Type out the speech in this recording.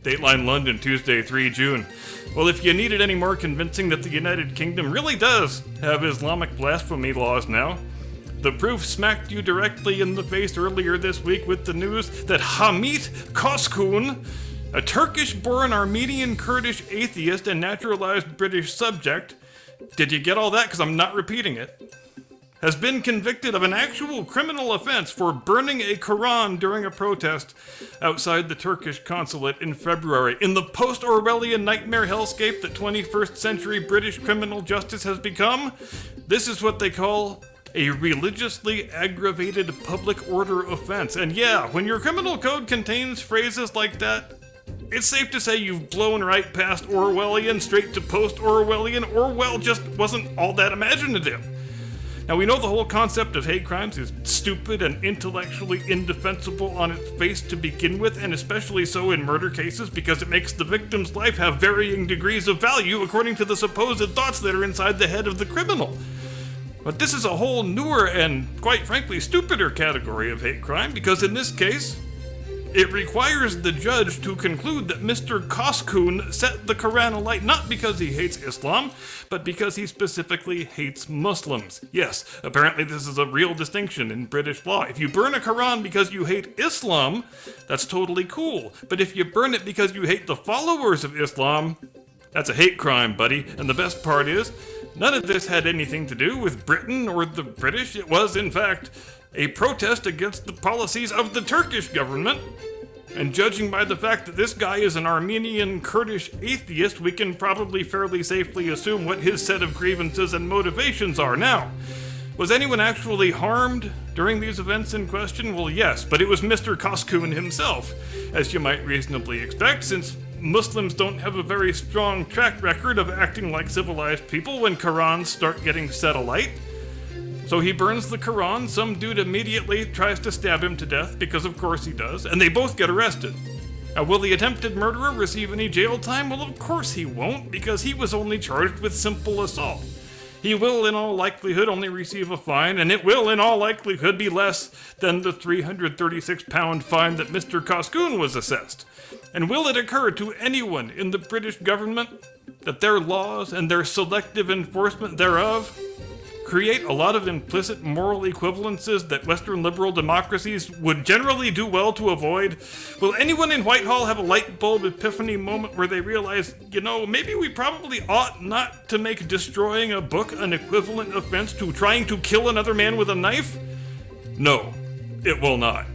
Dateline London, Tuesday, 3 June. Well, if you needed any more convincing that the United Kingdom really does have Islamic blasphemy laws now, the proof smacked you directly in the face earlier this week with the news that Hamit Koskun, a Turkish-born Armenian Kurdish atheist and naturalized British subject, did you get all that? Because I'm not repeating it, has been convicted of an actual criminal offense for burning a Quran during a protest outside the Turkish consulate in February. In the post-Orwellian nightmare hellscape that 21st century British criminal justice has become, this is what they call a religiously aggravated public order offense. And yeah, when your criminal code contains phrases like that, it's safe to say you've blown right past Orwellian straight to post-Orwellian. Orwell just wasn't all that imaginative. Now, we know the whole concept of hate crimes is stupid and intellectually indefensible on its face to begin with, and especially so in murder cases because it makes the victim's life have varying degrees of value according to the supposed thoughts that are inside the head of the criminal. But this is a whole newer and, quite frankly, stupider category of hate crime because in this case, it requires the judge to conclude that Mr. Koskun set the Quran alight not because he hates Islam, but because he specifically hates Muslims. Yes, apparently this is a real distinction in British law. If you burn a Quran because you hate Islam, that's totally cool. But if you burn it because you hate the followers of Islam, that's a hate crime, buddy. And the best part is, none of this had anything to do with Britain or the British. It was, in fact, a protest against the policies of the Turkish government. And judging by the fact that this guy is an Armenian Kurdish atheist, we can probably fairly safely assume what his set of grievances and motivations are. Now, was anyone actually harmed during these events in question? Well, yes, but it was Mr. Koskun himself, as you might reasonably expect, since Muslims don't have a very strong track record of acting like civilized people when Qurans start getting set alight. So he burns the Quran, some dude immediately tries to stab him to death, because of course he does, and they both get arrested. Now, will the attempted murderer receive any jail time? Well, of course he won't, because he was only charged with simple assault. He will, in all likelihood, only receive a fine, and it will, in all likelihood, be less than the £336 fine that Mr. Koskun was assessed. And will it occur to anyone in the British government that their laws and their selective enforcement thereof create a lot of implicit moral equivalences that Western liberal democracies would generally do well to avoid? Will anyone in Whitehall have a light bulb epiphany moment where they realize, maybe we probably ought not to make destroying a book an equivalent offense to trying to kill another man with a knife? No, it will not.